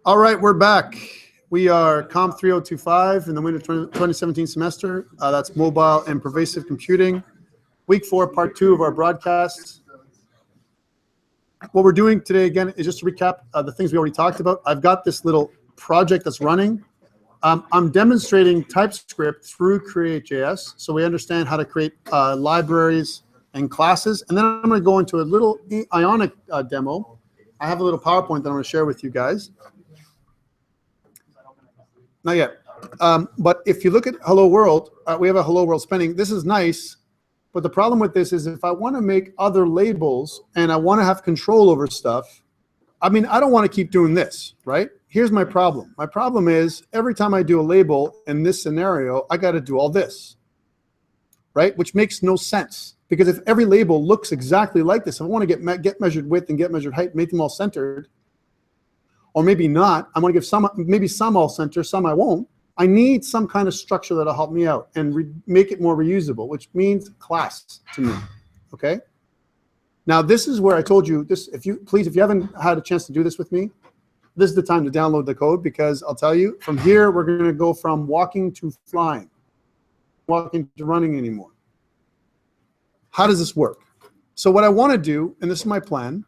All right, we're back. We are COMP3025 in the winter 2017 semester. That's mobile and pervasive computing. Week 4, part 2 of our broadcast. What we're doing today, again, is just to recap the things we already talked about. I've got this little project that's running. I'm demonstrating TypeScript through Create.js, so we understand how to create libraries and classes. And then I'm going to go into a little Ionic demo. I have a little PowerPoint that I'm going to share with you guys. Not yet. But if you look at Hello World, we have a Hello World spinning. This is nice, but the problem with this is if I want to make other labels and I want to have control over stuff, I mean, I don't want to keep doing this, right? Here's my problem. My problem is every time I do a label in this scenario, I got to do all this, right? Which makes no sense, because if every label looks exactly like this, if I want to get measured width and get measured height, make them all centered, or maybe not, I want to give some, maybe some all center, some I won't. I need some kind of structure that'll help me out and make it more reusable, which means class to me, okay? Now, this is where I told you this. If you haven't had a chance to do this with me, this is the time to download the code, because I'll tell you, from here, we're going to go from walking to flying, walking to running anymore. How does this work? So what I want to do, and this is my plan,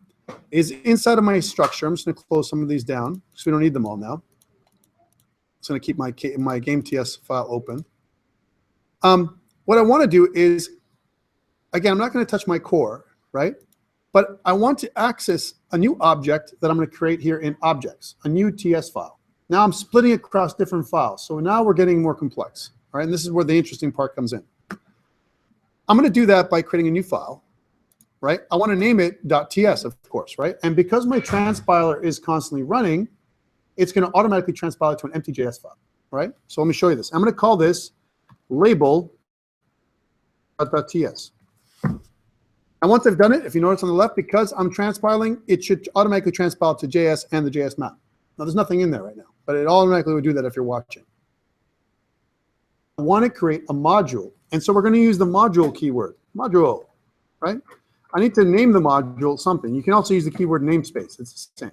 is inside of my structure, I'm just going to close some of these down because we don't need them all now. I'm just going to keep my game.ts file open. What I want to do is, again, I'm not going to touch my core, right? But I want to access a new object that I'm going to create here in objects, a new TS file. Now I'm splitting it across different files. So now we're getting more complex, all right? And this is where the interesting part comes in. I'm going to do that by creating a new file. Right? I want to name it .ts, of course, right? And because my transpiler is constantly running, it's going to automatically transpile to an empty JS file, right? So let me show you this. I'm going to call this label.ts. And once I've done it, if you notice on the left, because I'm transpiling, it should automatically transpile to JS and the JS map. Now, there's nothing in there right now, but it automatically would do that if you're watching. I want to create a module. And so we're going to use the module keyword, module, right? I need to name the module something. You can also use the keyword namespace. It's the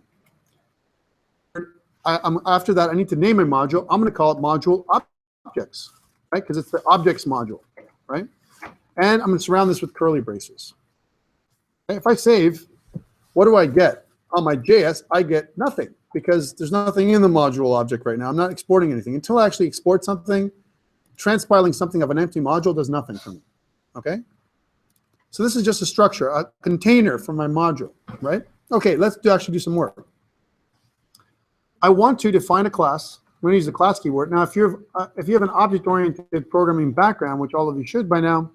same. After that, I need to name a module. I'm going to call it module objects, right? Because it's the objects module, right? And I'm going to surround this with curly braces. Okay, if I save, what do I get? On my JS, I get nothing, because there's nothing in the module object right now. I'm not exporting anything. Until I actually export something, transpiling something of an empty module does nothing for me, okay? So this is just a structure, a container for my module, right? Okay, let's actually do some work. I want to define a class. We're going to use the class keyword. Now, if you have an object-oriented programming background, which all of you should by now,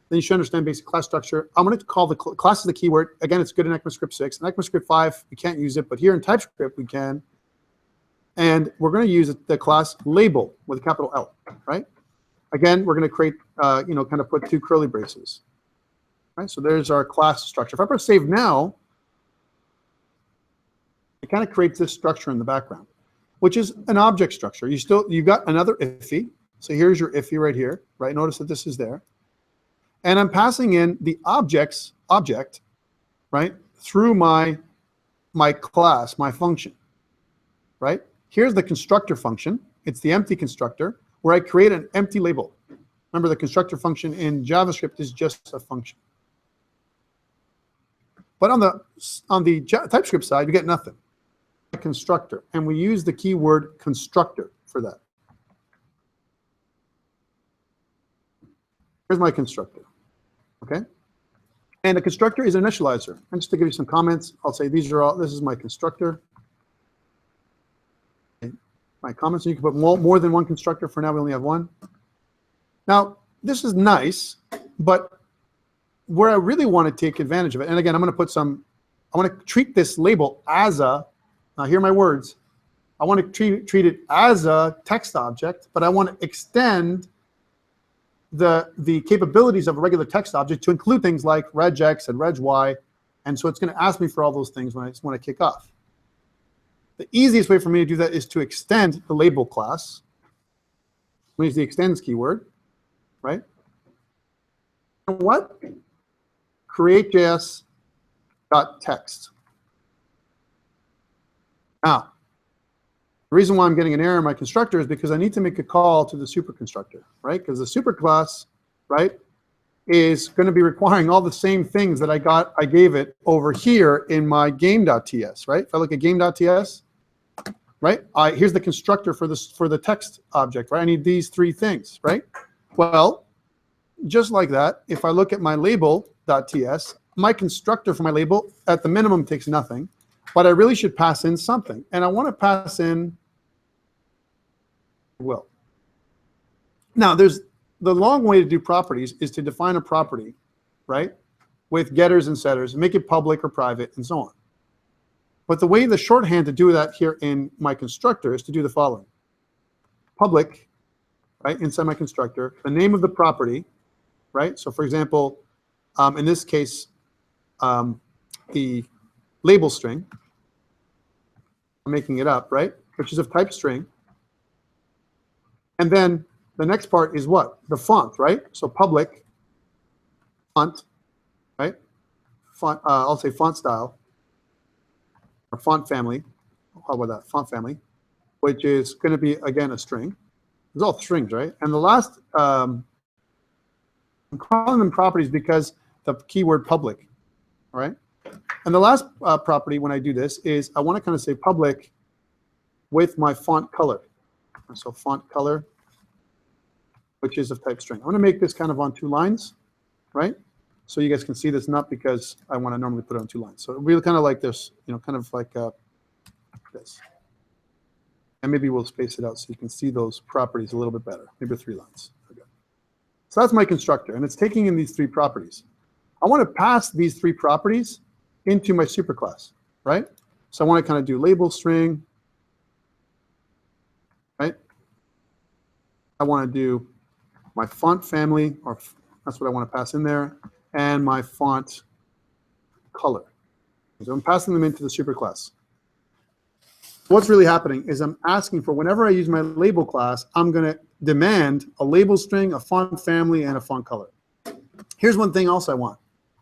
then you should understand basic class structure. I'm going to call the class as the keyword. Again, it's good in ECMAScript 6. In ECMAScript 5, we can't use it, but here in TypeScript, we can. And we're going to use the class label with a capital L, right? Again, we're going to create, kind of put two curly braces. Right, so there's our class structure. If I press save now, it kind of creates this structure in the background, which is an object structure. You've got another IFI. So here's your IFI right here, right? Notice that this is there. And I'm passing in the object, right, through my class, my function, right? Here's the constructor function. It's the empty constructor where I create an empty label. Remember, the constructor function in JavaScript is just a function. But on the TypeScript side, you get nothing. A constructor, and we use the keyword constructor for that. Here's my constructor, okay? And the constructor is an initializer. And just to give you some comments, I'll say this is my constructor. My comments, you can put more than one constructor. For now, we only have one. Now, this is nice, but where I really want to take advantage of it, and again, I want to treat this label as now hear my words, I want to treat it as a text object, but I want to extend the capabilities of a regular text object to include things like regex and reg-y, and so it's going to ask me for all those things when I kick off. The easiest way for me to do that is to extend the label class. We use the extends keyword, right? And what? Create.js.text. Now, The reason why I'm getting an error in my constructor is because I need to make a call to the superconstructor, right? Because the superclass, right, is going to be requiring all the same things that I gave it over here in my game.ts, right? If I look at game.ts, right, here's the constructor for the text object, right? I need these three things, right? Well, just like that, if I look at my label.ts, my constructor for my label at the minimum takes nothing, but I really should pass in something. And I want to pass in will. Now, there's the long way to do properties is to define a property, right, with getters and setters, make it public or private, and so on. But the shorthand to do that here in my constructor is to do the following. Public, right, inside my constructor, the name of the property, right? So for example, in this case, the label string, I'm making it up, right, which is of type string. And then the next part is what? The font, right? So public font, right? Font, I'll say font style or font family. How about that? Font family, which is going to be, again, a string. It's all strings, right? And the last, I'm calling them properties because the keyword public, all right? And the last property when I do this is I want to kind of say public with my font color. So font color, which is of type string. I'm going to make this kind of on 2 lines, right? So you guys can see this, not because I want to normally put it on 2 lines. So really kind of like this, you know, kind of like this. And maybe we'll space it out so you can see those properties a little bit better. Maybe 3 lines. Okay. So that's my constructor, and it's taking in these 3 properties. I want to pass these 3 properties into my superclass, right? So I want to kind of do label string, right? I want to do my font family, or that's what I want to pass in there, and my font color. So I'm passing them into the superclass. What's really happening is I'm asking for, whenever I use my label class, I'm going to demand a label string, a font family, and a font color. Here's one thing else I want.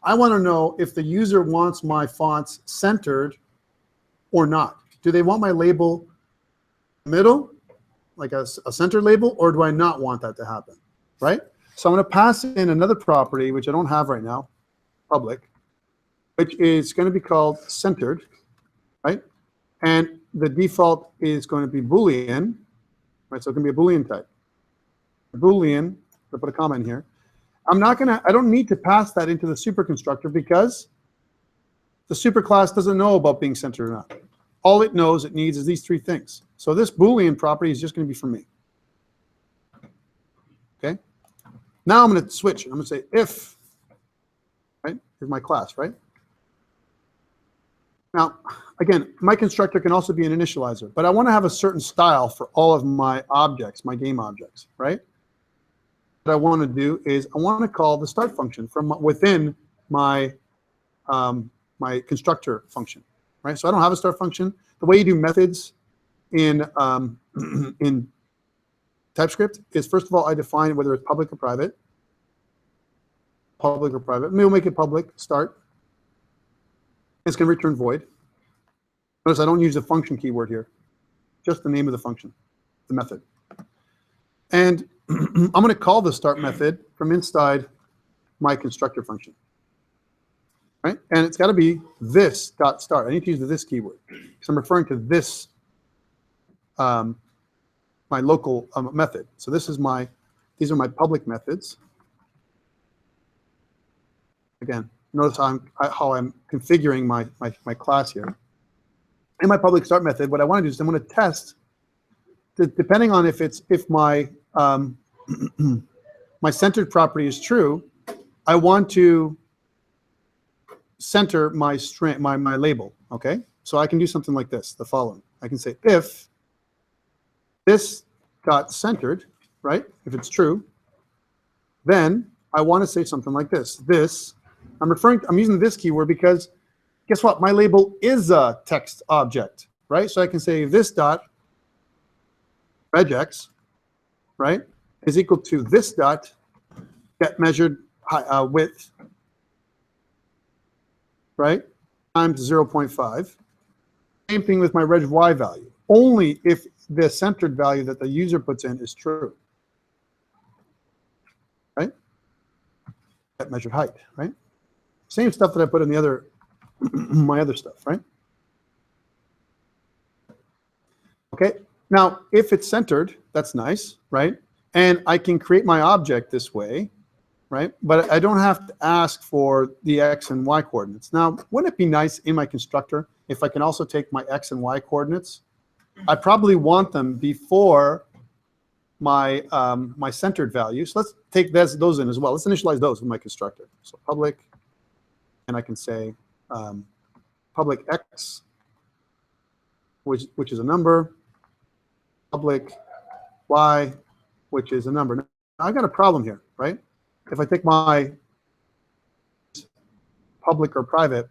I want to know if the user wants my fonts centered or not. Do they want my label middle, like a center label, or do I not want that to happen, right? So I'm going to pass in another property, which I don't have right now, public, which is going to be called centered, right? And the default is going to be Boolean, right? So it can be a Boolean type. Boolean, I'll put a comma in here. I don't need to pass that into the super constructor because the superclass doesn't know about being centered or not. All it knows it needs is these 3 things. So this Boolean property is just going to be for me. Okay? Now I'm going to switch. I'm going to say if, right? Here's my class, right? Now, again, my constructor can also be an initializer, but I want to have a certain style for all of my objects, my game objects, right? What I want to do is I want to call the start function from within my my constructor function, right? So I don't have a start function. The way you do methods in in TypeScript is, first of all, I define whether it's public or private. Public or private. Maybe we'll make it public, start. It's going to return void. Notice I don't use the function keyword here, just the name of the function, the method. And I'm going to call the start method from inside my constructor function, right? And it's got to be this dot start. I need to use the this keyword because I'm referring to this, my local method. So this is these are my public methods. Again, notice how I'm configuring my class here. In my public start method, what I want to do is I'm going to test, depending on if my my centered property is true, I want to center my string, my label. Okay, so I can do something like this: the following. I can say if this got centered, right? If it's true, then I want to say something like this. This. I'm using this keyword because guess what? My label is a text object, right? So I can say this dot regex, right, is equal to this dot get measured width, right, times 0.5. Same thing with my reg y value. only if the centered value that the user puts in is true, right? That measured height, right? Same stuff that I put in the other, my other stuff, right? Okay, now if it's centered, that's nice, right? And I can create my object this way, right? But I don't have to ask for the X and Y coordinates. Now, wouldn't it be nice in my constructor if I can also take my X and Y coordinates? I probably want them before my my centered value. So let's take those in as well. Let's initialize those with my constructor. So public, and I can say public X, which is a number, public Y, which is a number. Now, I got a problem here, right? If I take my public or private,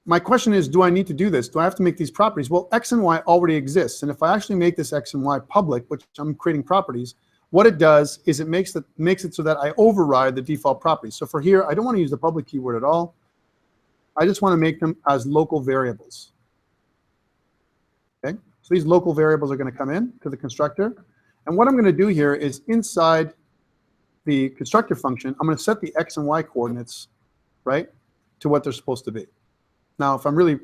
my question is, do I need to do this? Do I have to make these properties? Well, X and Y already exists. And if I actually make this X and Y public, which I'm creating properties, what it does is it makes it so that I override the default properties. So for here, I don't want to use the public keyword at all. I just want to make them as local variables. Okay, so these local variables are going to come in to the constructor. And what I'm going to do here is inside the constructor function, I'm going to set the X and Y coordinates, right, to what they're supposed to be. Now, if I really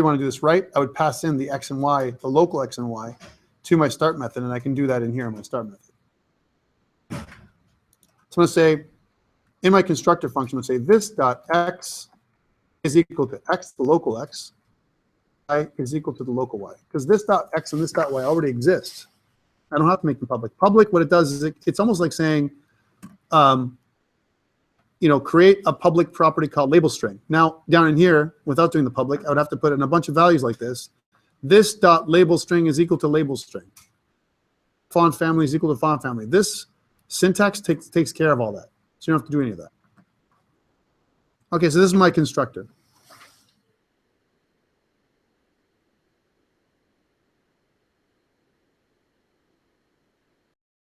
want to do this right, I would pass in the X and Y, the local X and Y, to my start method, and I can do that in here in my start method. So I'm going to say, in my constructor function, I'm going to say this dot X is equal to X, the local X, Y is equal to the local Y, because this dot X and this dot Y already exist. I don't have to make them public. Public, what it does is it's almost like saying, you know, create a public property called label string. Now, down in here, without doing the public, I would have to put in a bunch of values like this. This dot label string is equal to label string. Font family is equal to font family. This syntax takes care of all that. So you don't have to do any of that. Okay, so this is my constructor.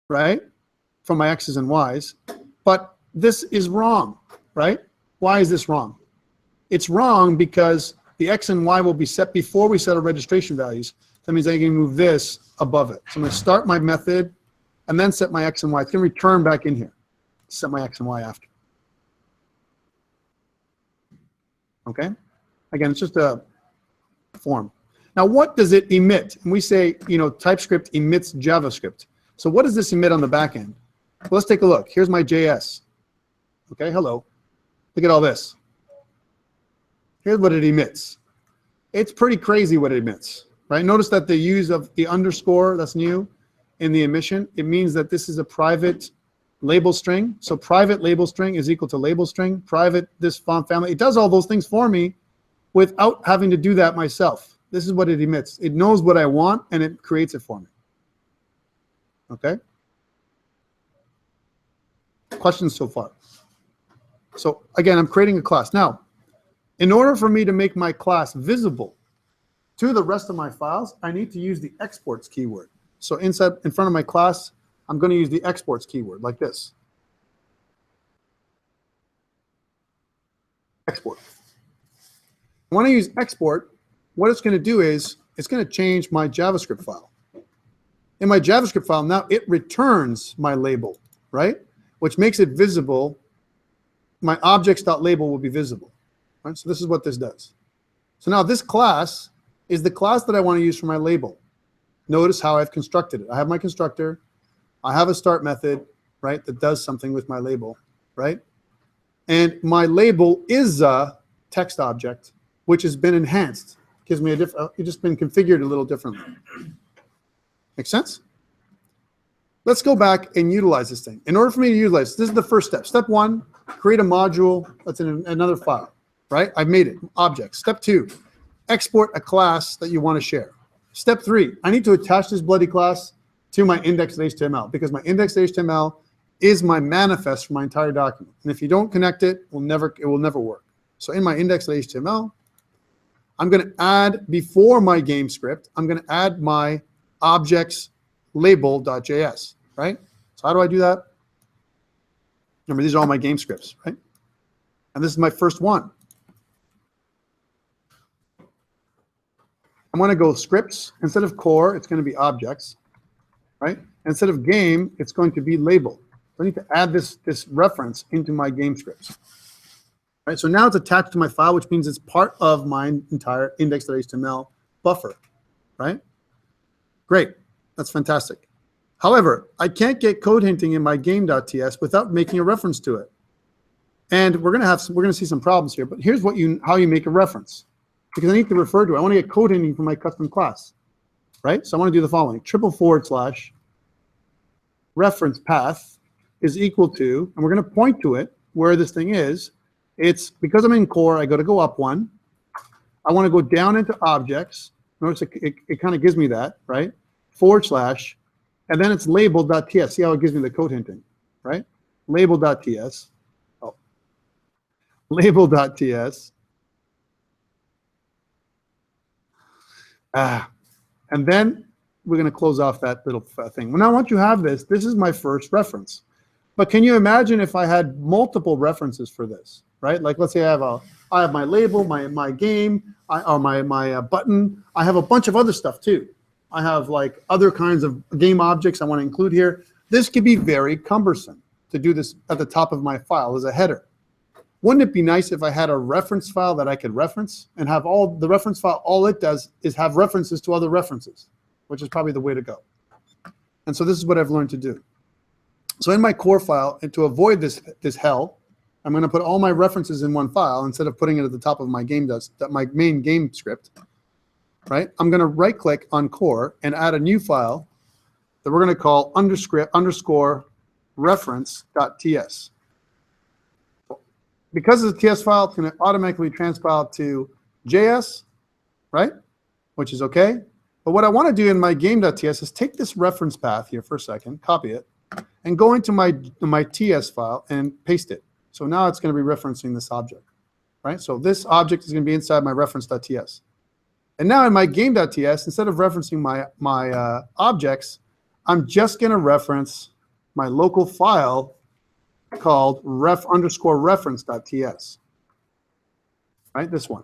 Right? For my X's and Y's. But this is wrong, right? Why is this wrong? It's wrong because the X and Y will be set before we set our registration values. That means I can move this above it. So I'm going to start my method and then set my X and Y. It's going to return back in here. Set my X and Y after. Okay? Again, it's just a form. Now, what does it emit? And we say, you know, TypeScript emits JavaScript. So what does this emit on the back end? Well, let's take a look. Here's my JS. Okay, hello. Look at all this. Here's what it emits. It's pretty crazy what it emits, right? Notice that the use of the underscore, that's new, in the emission. It means that this is a private label string. So private label string is equal to label string, private this font family. It does all those things for me without having to do that myself. This is what it emits. It knows what I want, and it creates it for me. Okay? Questions so far? So again, I'm creating a class. Now, in order for me to make my class visible to the rest of my files, I need to use the exports keyword. So in front of my class, I'm going to use the exports keyword like this. Export. When I use export, what it's going to do is it's going to change my JavaScript file. In my JavaScript file, now it returns my label, right? Which makes it visible. My objects.label will be visible. Right? So this is what this does. So now this class is the class that I want to use for my label. Notice how I've constructed it. I have my constructor. I have a start method, right, that does something with my label, right? And my label is a text object, which has been enhanced. Gives me a different, it's just been configured a little differently. Make sense? Let's go back and utilize this thing. In order for me to utilize this is the first step. Step one, create a module that's in another file, right? I've made it, object. Step two, export a class that you want to share. Step three, I need to attach this bloody class to my index.html because my index.html is my manifest for my entire document. And if you don't connect it, it will never work. So in my index.html, I'm going to add, before my game script, I'm going to add my objects label.js, right? So how do I do that? Remember, these are all my game scripts, right? And this is my first one. I want to go scripts. Instead of core, it's going to be objects, right? Instead of game, it's going to be label. So I need to add this reference into my game scripts. Right, so now it's attached to my file, which means it's part of my entire index.html buffer, right? Great, that's fantastic. However, I can't get code hinting in my game.ts without making a reference to it. And we're gonna see some problems here, but here's how you make a reference. Because I need to refer to it. I want to get code hinting from my custom class, right? So I want to do the following: // reference path is equal to, and we're going to point to it where this thing is. It's because I'm in core, I got to go up one. I want to go down into objects. Notice it kind of gives me that, right? // and then it's label.ts. See how it gives me the code hinting, right? Label.ts. Oh. Label.ts. And then we're going to close off that little thing. Well, now once you have this, this is my first reference. But can you imagine if I had multiple references for this, right? Like let's say I have my label, my game, or my button. I have a bunch of other stuff too. I have like other kinds of game objects I want to include here. This could be very cumbersome to do this at the top of my file as a header. Wouldn't it be nice if I had a reference file that I could reference and have the reference file, all it does is have references to other references, which is probably the way to go. And so this is what I've learned to do. So in my core file, and to avoid this hell, I'm going to put all my references in one file instead of putting it at the top of my my main game script, right? I'm going to right click on core and add a new file that we're going to call underscore reference.ts. Because it's a TS file, it's going to automatically transpile to JS, right? Which is okay. But what I want to do in my game.ts is take this reference path here for a second, copy it, and go into my TS file and paste it. So now it's going to be referencing this object, right? So this object is going to be inside my reference.ts. And now in my game.ts, instead of referencing my objects, I'm just going to reference my local file called reference.ts, right? This one.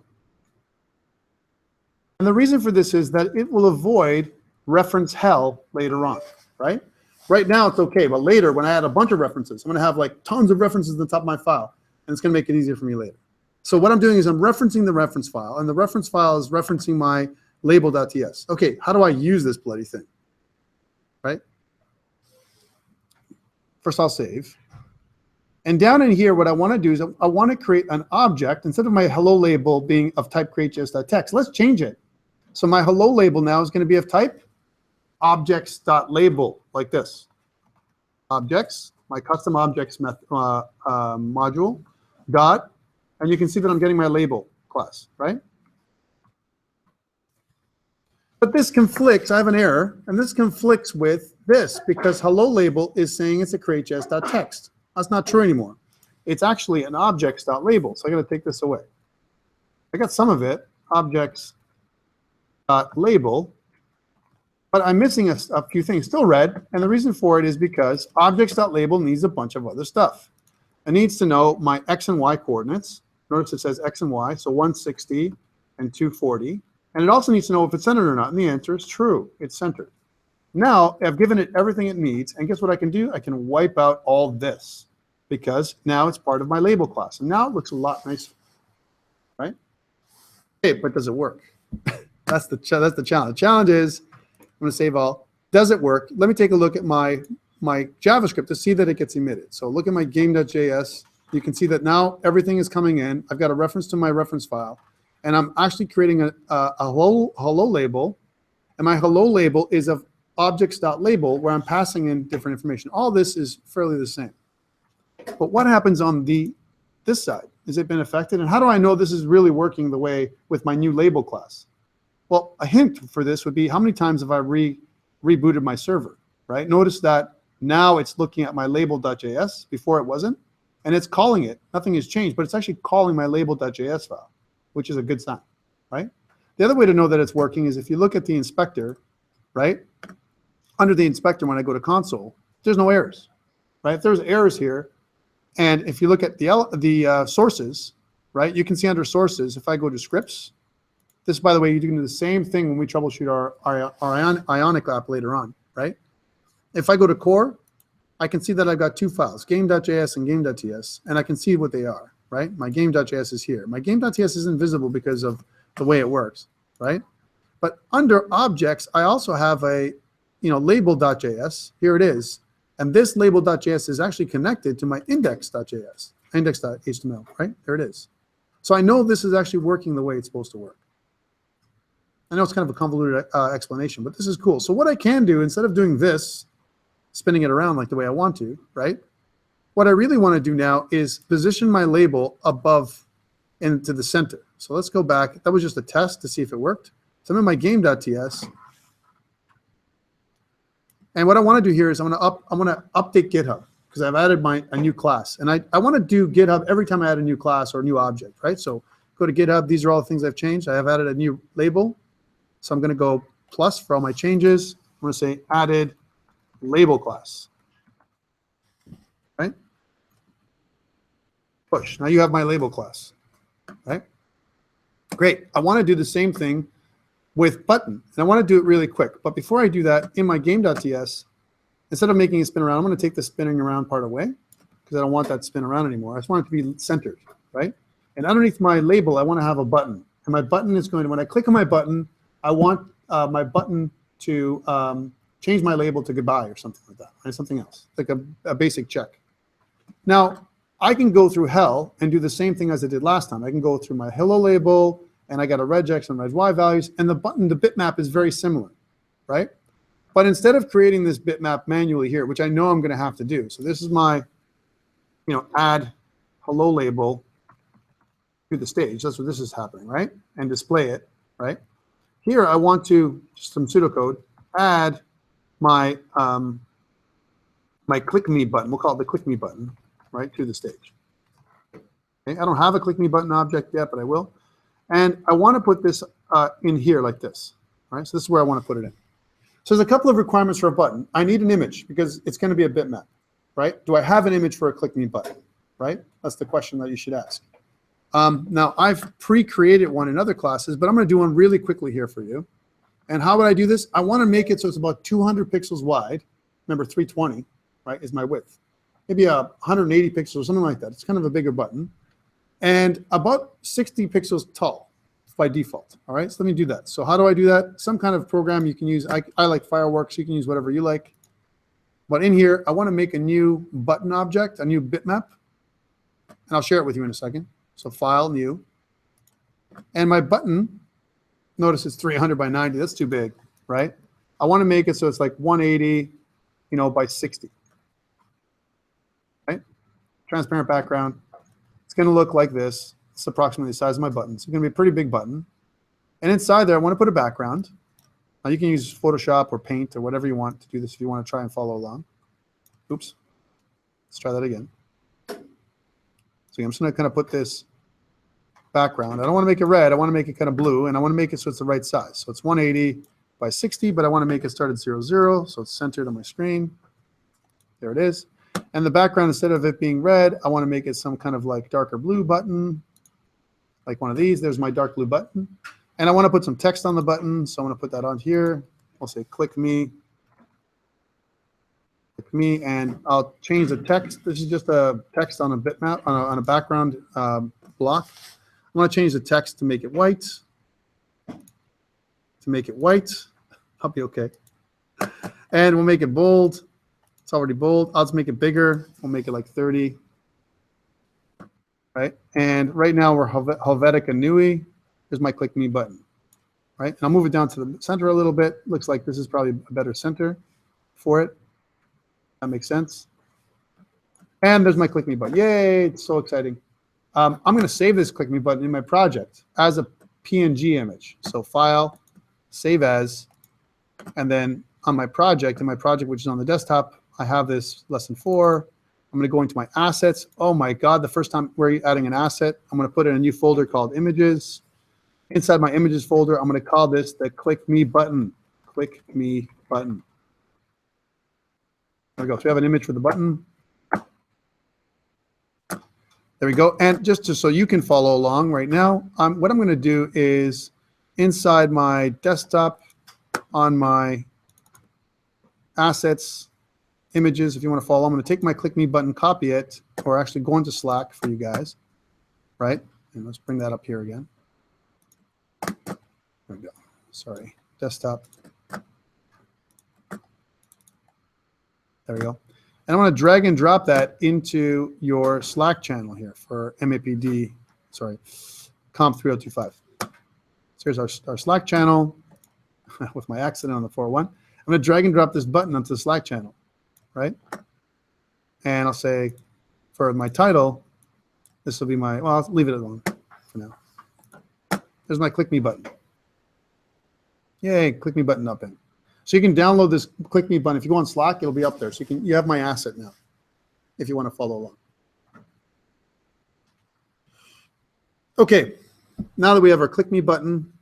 And the reason for this is that it will avoid reference hell later on, right? Right now it's okay, but later when I add a bunch of references, I'm going to have like tons of references at the top of my file, and it's going to make it easier for me later. So what I'm doing is I'm referencing the reference file, and the reference file is referencing my label.ts. Okay, how do I use this bloody thing, right? First I'll save. And down in here, what I want to do is I want to create an object instead of my hello label being of type createjs.text. Let's change it. So my hello label now is going to be of type objects.label, like this. Objects, my custom objects module, dot, and you can see that I'm getting my label class, right? But this conflicts, I have an error, and this conflicts with this because hello label is saying it's a createjs.text. That's not true anymore. It's actually an objects.label. So I got to take this away. I got some of it, objects.label, but I'm missing a few things. Still red, and the reason for it is because objects.label needs a bunch of other stuff. It needs to know my x and y coordinates. Notice it says x and y, so 160 and 240. And it also needs to know if it's centered or not, and the answer is true. It's centered. Now, I've given it everything it needs, and guess what I can do? I can wipe out all this because now it's part of my label class. And now it looks a lot nicer, right? Okay, but does it work? That's the challenge. The challenge is, I'm going to save all. Does it work? Let me take a look at my JavaScript to see that it gets emitted. So look at my game.js. You can see that now everything is coming in. I've got a reference to my reference file, and I'm actually creating a hello label, and my hello label is of objects.label where I'm passing in different information. All this is fairly the same. But what happens on this side? Has it been affected? And how do I know this is really working the way with my new label class? Well, a hint for this would be how many times have I rebooted my server, right? Notice that now it's looking at my label.js. Before it wasn't, and it's calling it. Nothing has changed, but it's actually calling my label.js file, which is a good sign, right? The other way to know that it's working is if you look at the inspector, right? Under the inspector, when I go to console, there's no errors, right? If there's errors here, and if you look at the sources, right, you can see under sources, if I go to scripts, This, by the way, you can do the same thing when we troubleshoot our Ionic app later on, right? If I go to core, I can see that I've got two files, game.js and game.ts, and I can see what they are, right? My game.js is here. My game.ts isn't visible because of the way it works, right? But under objects, I also have a, label.js. Here it is. And this label.js is actually connected to my index.js, index.html, right? There it is. So I know this is actually working the way it's supposed to work. I know it's kind of a convoluted explanation, but this is cool. So what I can do, instead of doing this, spinning it around like the way I want to, right? What I really want to do now is position my label above into the center. So let's go back. That was just a test to see if it worked. So I'm in my game.ts. And what I want to do here is I want to update GitHub because I've added a new class. And I want to do GitHub every time I add a new class or a new object, right? So go to GitHub. These are all the things I've changed. I have added a new label. So I'm going to go plus for all my changes. I'm going to say added label class, right? Push. Now you have my label class, right? Great. I want to do the same thing with button, and I want to do it really quick. But before I do that, in my game.ts, instead of making it spin around, I'm going to take the spinning around part away because I don't want that to spin around anymore. I just want it to be centered, right? And underneath my label, I want to have a button. And my button is going to, when I click on my button, I want my button to change my label to goodbye or something like that, right? Something else, like a basic check. Now, I can go through hell and do the same thing as I did last time. I can go through my hello label, and I got a regex and res-y values, and the button, the bitmap is very similar, right? But instead of creating this bitmap manually here, which I know I'm going to have to do, so this is my, add hello label to the stage. That's what this is happening, right? And display it, right? Here, I want to, just some pseudocode, add my my click me button. We'll call it the click me button, right, to the stage. Okay, I don't have a click me button object yet, but I will. And I want to put this in here like this, right? So this is where I want to put it in. So there's a couple of requirements for a button. I need an image because it's going to be a bitmap, right? Do I have an image for a click me button, right? That's the question that you should ask. Now, I've pre-created one in other classes, but I'm going to do one really quickly here for you. And how would I do this? I want to make it so it's about 200 pixels wide. Remember, 320, right, is my width. Maybe 180 pixels or something like that. It's kind of a bigger button. And about 60 pixels tall by default. All right, so let me do that. So how do I do that? Some kind of program you can use. I like Fireworks. You can use whatever you like. But in here, I want to make a new button object, a new bitmap. And I'll share it with you in a second. So File, New. And my button, notice it's 300 by 90. That's too big, right? I want to make it so it's like 180, by 60. Right? Transparent background. It's going to look like this. It's approximately the size of my button. So it's going to be a pretty big button. And inside there, I want to put a background. Now you can use Photoshop or Paint or whatever you want to do this if you want to try and follow along. Oops. Let's try that again. So I'm just going to kind of put this background. I don't want to make it red. I want to make it kind of blue, and I want to make it so it's the right size. So it's 180 by 60, but I want to make it start at 0, 0, so it's centered on my screen. There it is. And the background, instead of it being red, I want to make it some kind of like darker blue button, like one of these. There's my dark blue button. And I want to put some text on the button, so I'm going to put that on here. I'll say click me, and I'll change the text. This is just a text on a bitmap, on a background block. I want to change the text to make it white. I'll be okay. And we'll make it bold. It's already bold. I'll just make it bigger. We'll make it like 30. Right? And right now we're Helvetica Nui. Here's my click me button. Right? And I'll move it down to the center a little bit. Looks like this is probably a better center for it. That makes sense. And there's my click me button. Yay, it's so exciting. I'm going to save this click me button in my project as a PNG image. So File, Save As, and then on my project, which is on the desktop, I have this lesson 4. I'm going to go into my assets. Oh my God, the first time we're adding an asset, I'm going to put in a new folder called Images. Inside my Images folder, I'm going to call this the Click Me button. Click Me button. There we go. So we have an image for the button. There we go. And just so you can follow along right now, what I'm going to do is inside my desktop on my assets, images, if you want to follow, I'm going to take my click me button, copy it, or actually go into Slack for you guys, right? And let's bring that up here again. There we go. Sorry, desktop. There we go. And I want to drag and drop that into your Slack channel here for MAPD, sorry, COMP3025. So here's our Slack channel with my accident on the 401. I'm going to drag and drop this button onto the Slack channel, right? And I'll say for my title, this will be my, well, I'll leave it alone for now. There's my click me button. Yay, click me button up in. So you can download this click me button. If you go on Slack, it'll be up there. So you have my asset now if you want to follow along. Okay, now that we have our click me button,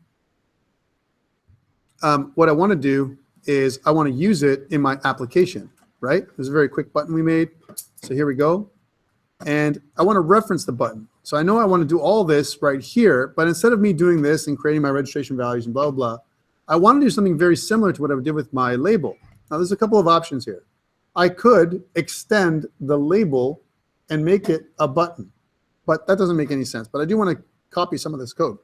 what I want to do is I want to use it in my application, right? There's a very quick button we made. So here we go. And I want to reference the button. So I know I want to do all this right here, but instead of me doing this and creating my registration values and blah, blah, blah, I want to do something very similar to what I did with my label. Now, there's a couple of options here. I could extend the label and make it a button, but that doesn't make any sense. But I do want to copy some of this code.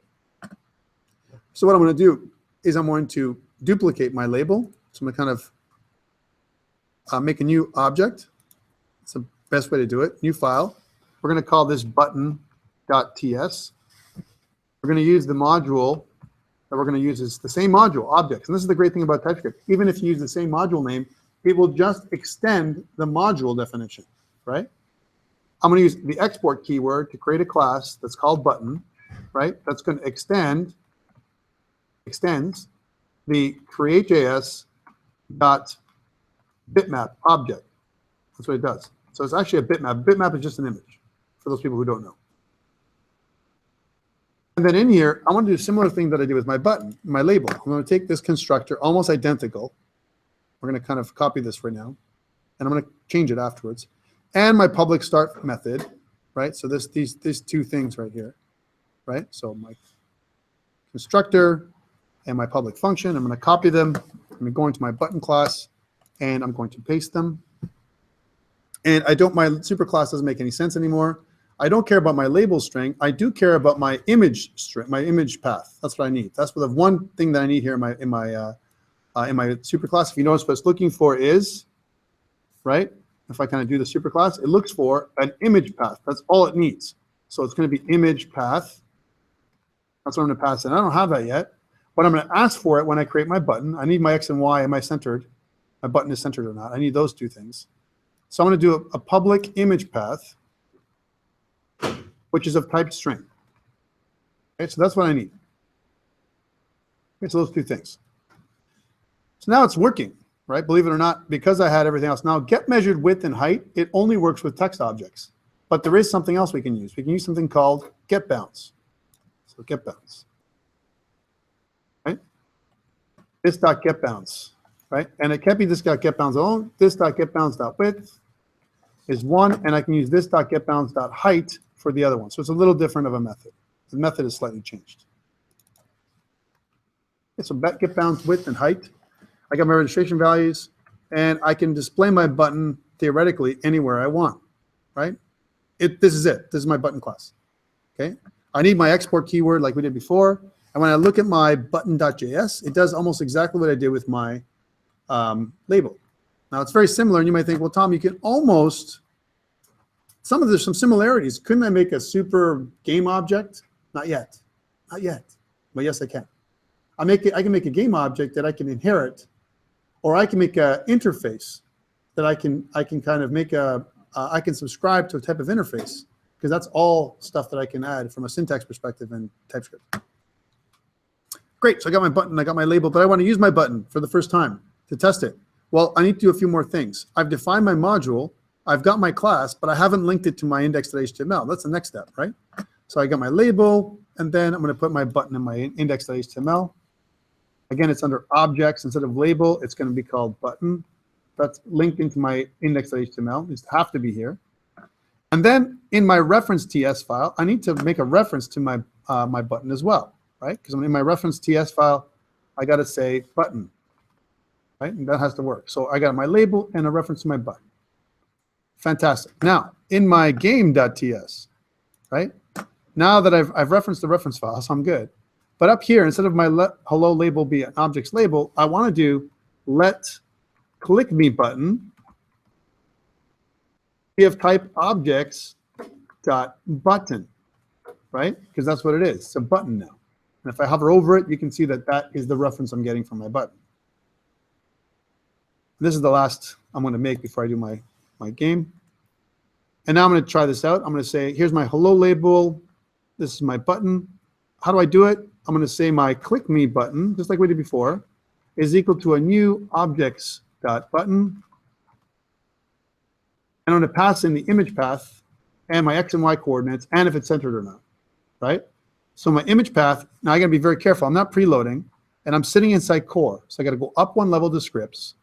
So what I'm going to do is I'm going to duplicate my label. So I'm going to kind of make a new object. It's the best way to do it. New file. We're going to call this button.ts. We're going to use the module that we're going to use is the same module, objects. And this is the great thing about TypeScript. Even if you use the same module name, it will just extend the module definition, right? I'm going to use the export keyword to create a class that's called button, right? That's going to extends the create.js dot bitmap object. That's what it does. So it's actually a bitmap. Bitmap is just an image for those people who don't know. And then in here, I want to do a similar thing that I did with my button, my label. I'm going to take this constructor, almost identical. We're going to kind of copy this right now. And I'm going to change it afterwards. And my public start method, right? So these two things right here, right? So my constructor and my public function, I'm going to copy them. I'm going to go into my button class, and I'm going to paste them. And my superclass doesn't make any sense anymore. I don't care about my label string. I do care about my image string, my image path. That's what I need. That's the one thing that I need here in my superclass. If you notice, what it's looking for is, right? If I kind of do the superclass, it looks for an image path. That's all it needs. So it's going to be image path. That's what I'm going to pass in. I don't have that yet, but I'm going to ask for it when I create my button. I need my X and Y. Am I centered? My button is centered or not? I need those two things. So I'm going to do a public image path, which is of type string. Okay, so that's what I need. Okay, so those two things. So now it's working, right? Believe it or not, because I had everything else. Now, get measured width and height, it only works with text objects. But there is something else we can use. We can use something called get bounds. So get bounds, right? This dot get bounds, right? And it can't be this dot get bounds alone. This dot get bounds dot width is 1, and I can use this dot get bounds dot height for the other one. So it's a little different of a method. The method is slightly changed. Okay, so get bounds width and height. I got my registration values, and I can display my button theoretically anywhere I want, right? This is it. This is my button class. Okay. I need my export keyword like we did before. And when I look at my button.js, it does almost exactly what I did with my label. Now it's very similar, and you might think, well, Tom, you can almost, there's some similarities. Couldn't I make a super game object? Not yet. Not yet. But yes, I can. I can make a game object that I can inherit, or I can make an interface that I can kind of make I can subscribe to a type of interface, because that's all stuff that I can add from a syntax perspective in TypeScript. Great, so I got my button, I got my label, but I want to use my button for the first time to test it. Well, I need to do a few more things. I've defined my module, I've got my class, but I haven't linked it to my index.html. That's the next step, right? So I got my label, and then I'm going to put my button in my index.html. Again, it's under objects instead of label. It's going to be called button. That's linked into my index.html. It needs to have to be here. And then in my reference.ts file, I need to make a reference to my my button as well, right? Because in my reference TS file, I got to say button, right? And that has to work. So I got my label and a reference to my button. Fantastic. Now, in my game.ts, right? Now that I've referenced the reference file, so I'm good. But up here, instead of my let hello label be an object's label, I want to do let click me button be of type objects dot button, right? Because that's what it is. It's a button now. And if I hover over it, you can see that that is the reference I'm getting from my button. This is the last I'm going to make before I do my game. And now I'm going to try this out. I'm going to say, here's my hello label. This is my button. How do I do it? I'm going to say my click me button, just like we did before, is equal to a new objects.button. And I'm going to pass in the image path and my X and Y coordinates and if it's centered or not, right? So my image path, now I got to be very careful. I'm not preloading, and I'm sitting inside core. So I got to go up one level to scripts,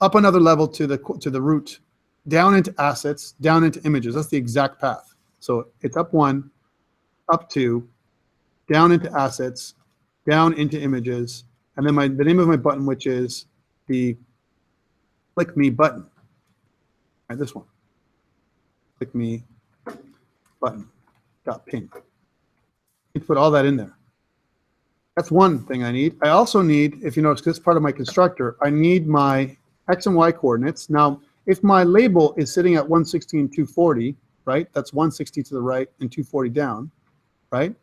up another level to the root, down into assets, down into images. That's the exact path. So it's up one, up two, down into assets, down into images, and then the name of my button, which is the click me button. All right, this one. Click me button dot ping. You put all that in there. That's one thing I need. I also need, if you notice, this part of my constructor, I need my X and Y coordinates. Now, if my label is sitting at 116, 240, right? That's 160 to the right and 240 down, right?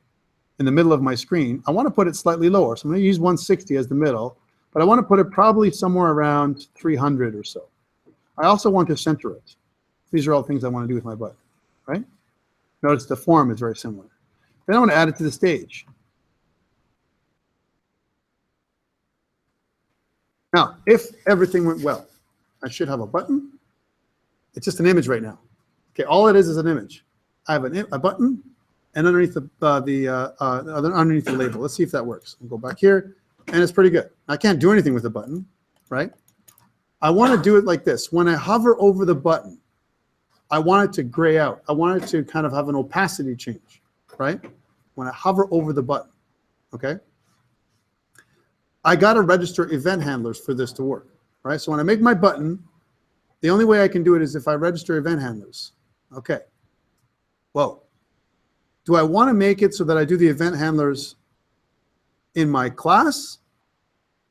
In the middle of my screen, I want to put it slightly lower. So I'm going to use 160 as the middle, but I want to put it probably somewhere around 300 or so. I also want to center it. These are all things I want to do with my button, right? Notice the form is very similar. Then I want to add it to the stage. Now, if everything went well, I should have a button. It's just an image right now. Okay, all it is an image. I have a button, and underneath underneath the label. Let's see if that works. I'll go back here, and it's pretty good. I can't do anything with the button, right? I want to do it like this. When I hover over the button, I want it to gray out. I want it to kind of have an opacity change, right? When I hover over the button, okay? I got to register event handlers for this to work, right? So when I make my button, the only way I can do it is if I register event handlers. Okay. Whoa. Do I want to make it so that I do the event handlers in my class?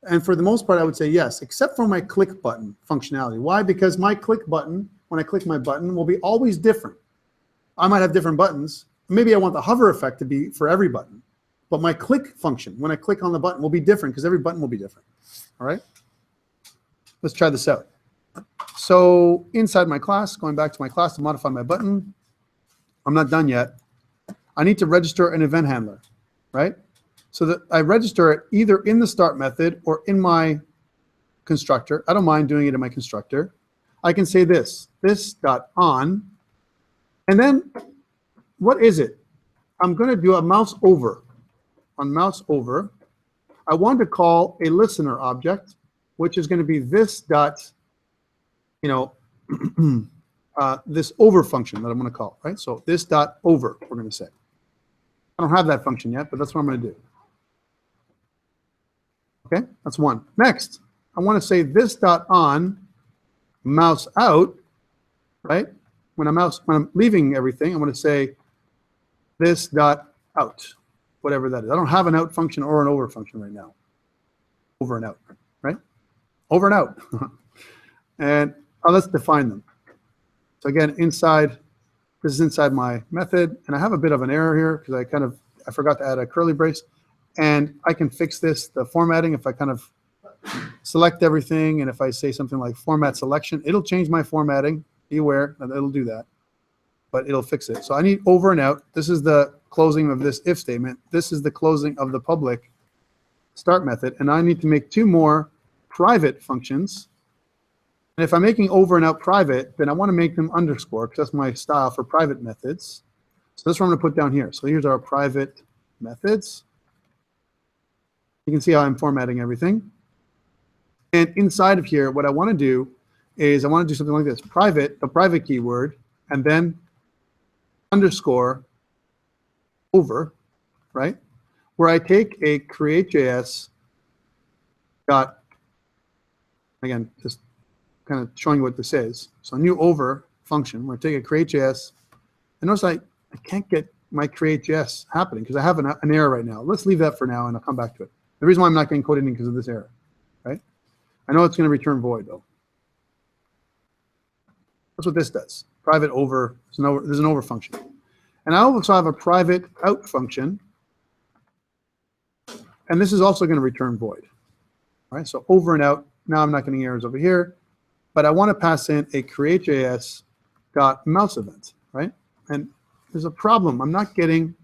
And for the most part, I would say yes, except for my click button functionality. Why? Because my click button, when I click my button, will be always different. I might have different buttons. Maybe I want the hover effect to be for every button. But my click function, when I click on the button, will be different because every button will be different. All right? Let's try this out. So inside my class, going back to my class to modify my button, I'm not done yet. I need to register an event handler, right? So that I register it either in the start method or in my constructor. I don't mind doing it in my constructor. I can say this.on, and then what is it? I'm going to do a mouse over. On mouse over, I want to call a listener object, which is going to be this dot, this over function that I'm going to call, right? So this dot over, we're going to say. I don't have that function yet, but that's what I'm going to do. Okay, that's one. Next, I want to say this dot on mouse out, right? When I'm leaving everything, I'm going to say this dot out, whatever that is. I don't have an out function or an over function right now. Over and out, right? Over and out. And let's define them. So again, this is inside my method, and I have a bit of an error here because I forgot to add a curly brace. And I can fix this, the formatting, if I kind of select everything, and if I say something like format selection, it'll change my formatting. Be aware that it'll do that, but it'll fix it. So I need over and out. This is the closing of this if statement. This is the closing of the public start method, and I need to make two more private functions. And if I'm making over and out private, then I want to make them underscore because that's my style for private methods. So that's what I'm going to put down here. So here's our private methods. You can see how I'm formatting everything. And inside of here, what I want to do is I want to do something like this. Private, the private keyword, and then underscore over, right? where I take a create.js dot, again, just kind of showing you what this is. So a new over function where I take a create.js, and notice I can't get my create.js happening because I have an error right now. Let's leave that for now, and I'll come back to it. The reason why I'm not getting code ending because of this error, right? I know it's going to return void, though. That's what this does. Private over, there's an over function. And I also have a private out function, and this is also going to return void. All right, so over and out. Now I'm not getting errors over here, but I want to pass in a create.js dot mouse event, right? And there's a problem. I'm not getting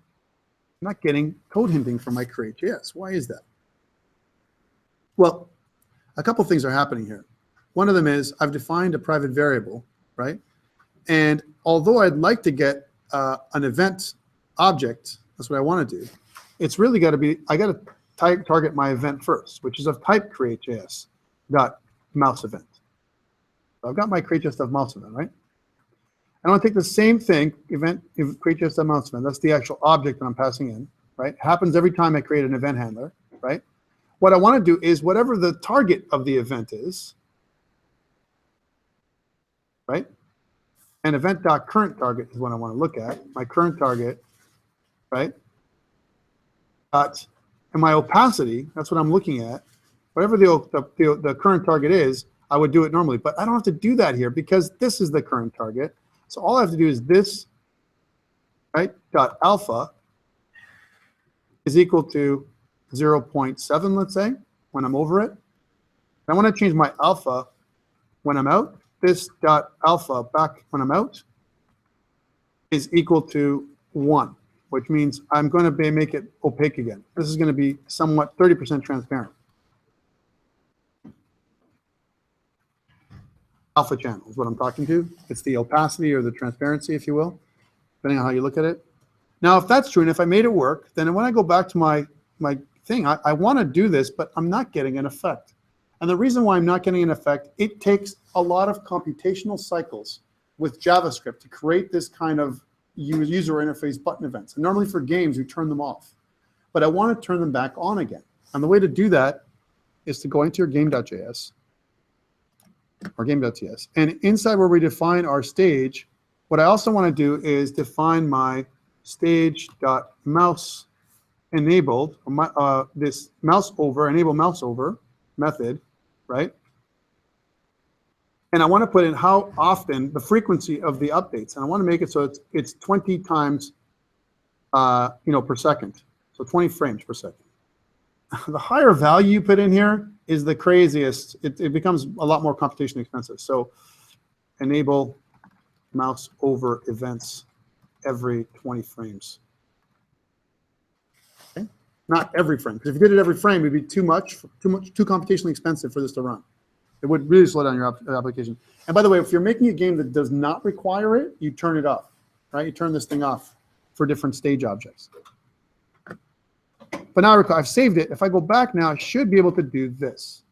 code hinting from my create.js. Why is that? Well, a couple things are happening here. One of them is I've defined a private variable, right? And although I'd like to get an event object, that's what I want to do. It's really got to be, I got to target my event first, which is of type create.js dot mouse event. So I've got my create.js dot mouse event, right? And I want to take the same thing, event create.js dot mouse event. That's the actual object that I'm passing in, right? Happens every time I create an event handler, right? What I want to do is whatever the target of the event is, right? And event.current target is what I want to look at. My current target, right? And my opacity, that's what I'm looking at. Whatever the current target is, I would do it normally. But I don't have to do that here because this is the current target. So all I have to do is this, right? Dot alpha is equal to 0.7, let's say, when I'm over it. I want to change my alpha when I'm out. This dot alpha back when I'm out is equal to 1, which means I'm going to make it opaque again. This is going to be somewhat 30% transparent. Alpha channel is what I'm talking to. It's the opacity or the transparency, if you will, depending on how you look at it. Now, if that's true, and if I made it work, then when I go back to my thing, I want to do this, but I'm not getting an effect. And the reason why I'm not getting an effect, it takes a lot of computational cycles with JavaScript to create this kind of user interface button events. And normally for games, we turn them off. But I want to turn them back on again. And the way to do that is to go into your game.js or game.ts. And inside where we define our stage, what I also want to do is define my stage.mouse enabled, this mouse over, enable mouse over method, right? And I want to put in how often, the frequency of the updates. And I want to make it so it's 20 times per second. So 20 frames per second. The higher value you put in here is the craziest. It becomes a lot more computationally expensive. So enable mouse over events every 20 frames. Okay? Not every frame, because if you did it every frame, it'd be too computationally expensive for this to run. It would really slow down your application. And by the way, if you're making a game that does not require it, you turn it off, right? You turn this thing off for different stage objects. But now I've saved it. If I go back now, I should be able to do this,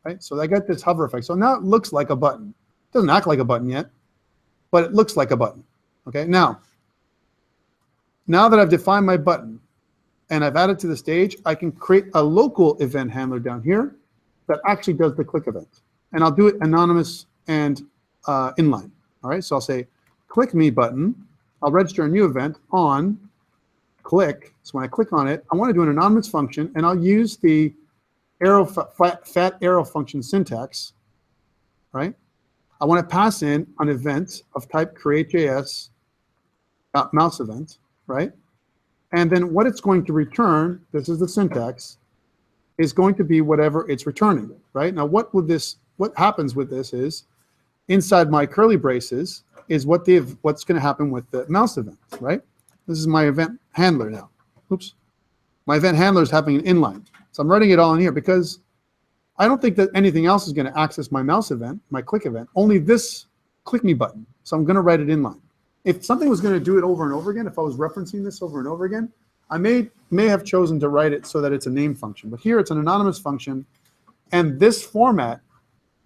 right? So I got this hover effect. So now it looks like a button. It doesn't act like a button yet, but it looks like a button, okay? Now that I've defined my button and I've added to the stage, I can create a local event handler down here that actually does the click event. And I'll do it anonymous and inline, all right? So I'll say click me button. I'll register a new event on click. So when I click on it, I want to do an anonymous function, and I'm use the arrow fat arrow function syntax, right? I want to pass in an event of type create.js mouse event, right? And then what it's going to return, this is the syntax, is going to be whatever it's returning, right? Now what happens with this is inside my curly braces is what's going to happen with the mouse event, right? This is my event handler now. Oops. My event handler is having an inline. So I'm writing it all in here because I don't think that anything else is going to access my mouse event, my click event, only this click me button. So I'm going to write it inline. If something was going to do it over and over again, if I was referencing this over and over again, I may have chosen to write it so that it's a name function. But here it's an anonymous function. And this format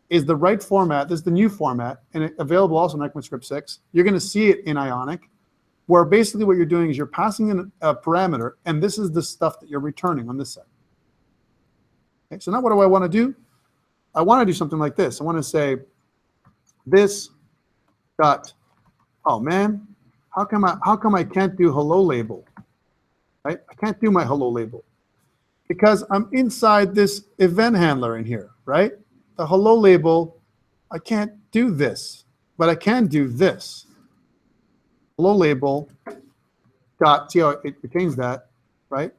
is the right format. This is the new format, and it's available also in ECMAScript 6. You're going to see it in Ionic. where basically what you're doing is you're passing in a parameter, and this is the stuff that you're returning on this side. Okay, so now what do I want to do? I want to do something like this. I want to say this dot, oh man, how come I can't do hello label? Right? I can't do my hello label because I'm inside this event handler in here, right? The hello label, I can't do this, but I can do this. Hello label dot, see how it retains that, right?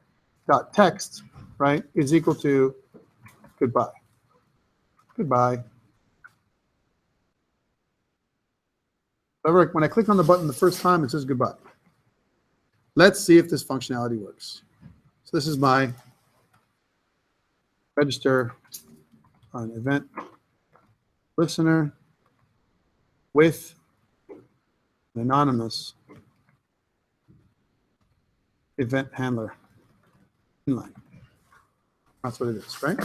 Dot text, right, is equal to goodbye. Goodbye. However, when I click on the button the first time, it says goodbye. Let's see if this functionality works. So this is my register on event listener with an anonymous event handler inline. That's what it is, right?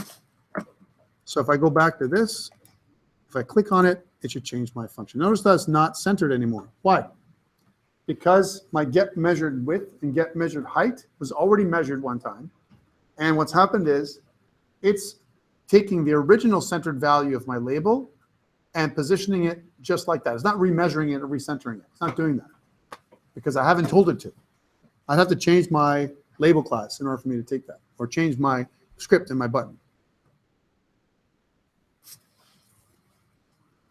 So if I go back to this, if I click on it, it should change my function. Notice that's not centered anymore. Why? Because my get measured width and get measured height was already measured one time. And what's happened is it's taking the original centered value of my label and positioning it just like that. It's not remeasuring it or recentering it. It's not doing that because I haven't told it to. I'd have to change my label class in order for me to take that, or change my script in my button.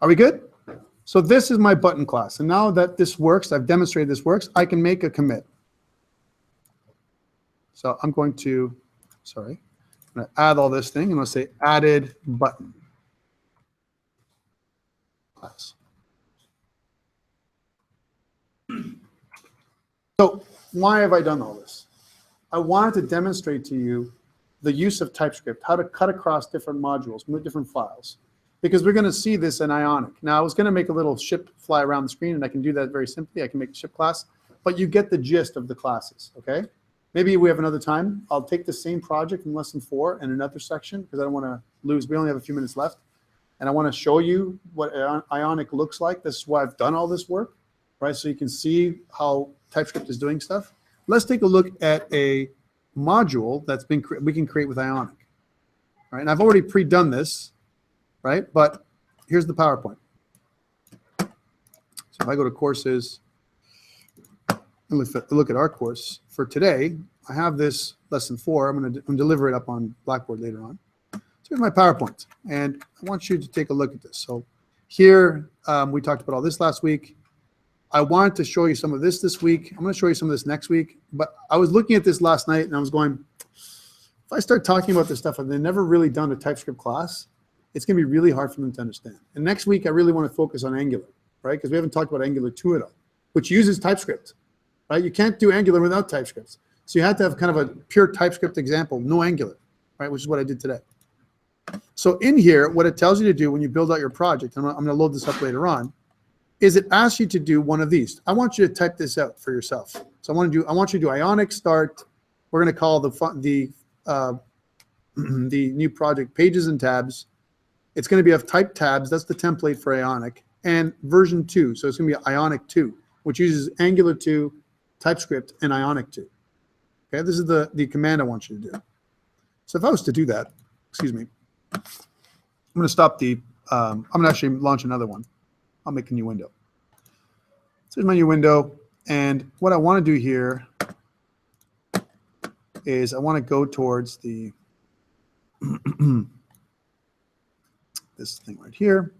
Are we good? So this is my button class. And now that this works, I've demonstrated this works, I can make a commit. So I'm going to, I'm going to add all this thing. I'm going to say added button class. So why have I done all this? I wanted to demonstrate to you the use of TypeScript, how to cut across different modules, different files. Because we're going to see this in Ionic. Now, I was going to make a little ship fly around the screen, and I can do that very simply. I can make a ship class, but you get the gist of the classes, okay? Maybe we have another time. I'll take the same project in lesson 4 in another section because I don't want to lose. We only have a few minutes left, and I want to show you what Ionic looks like. This is why I've done all this work, right? So you can see how TypeScript is doing stuff. Let's take a look at a module that's been we can create with Ionic, right? And I've already pre-done this. Right? But here's the PowerPoint. So if I go to courses and look at our course for today, I have this lesson 4. I'm going to deliver it up on Blackboard later on. So here's my PowerPoint, and I want you to take a look at this. So here, we talked about all this last week. I wanted to show you some of this week. I'm going to show you some of this next week. But I was looking at this last night, and I was going, if I start talking about this stuff and they've never really done a TypeScript class, it's going to be really hard for them to understand. And next week, I really want to focus on Angular, right? Because we haven't talked about Angular 2 at all, which uses TypeScript, right? You can't do Angular without TypeScript. So you have to have kind of a pure TypeScript example, no Angular, right? Which is what I did today. So in here, what it tells you to do when you build out your project, and I'm going to load this up later on, is it asks you to do one of these. I want you to type this out for yourself. So I want you to do Ionic start. We're going to call the new project pages and tabs. It's going to be of type tabs. That's the template for Ionic. And version 2. So it's going to be Ionic 2, which uses Angular 2, TypeScript, and Ionic 2. Okay, this is the command I want you to do. So if I was to do that, excuse me, I'm going to stop the, I'm going to actually launch another one. I'll make a new window. So here's my new window. And what I want to do here is I want to go towards the this thing right here.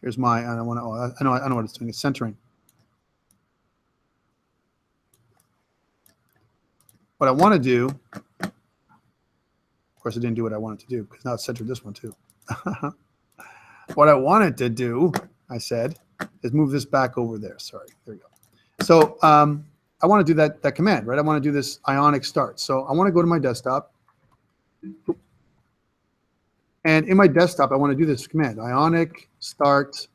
Here's my, I know what it's doing. It's centering. What I want to do, of course, I didn't do what I wanted to do because now it's centered this one too. What I wanted to do, I said, is move this back over there. Sorry, there we go. So I want to do that command, right? I want to do this Ionic start. So I want to go to my desktop. And in my desktop, I want to do this command, Ionic start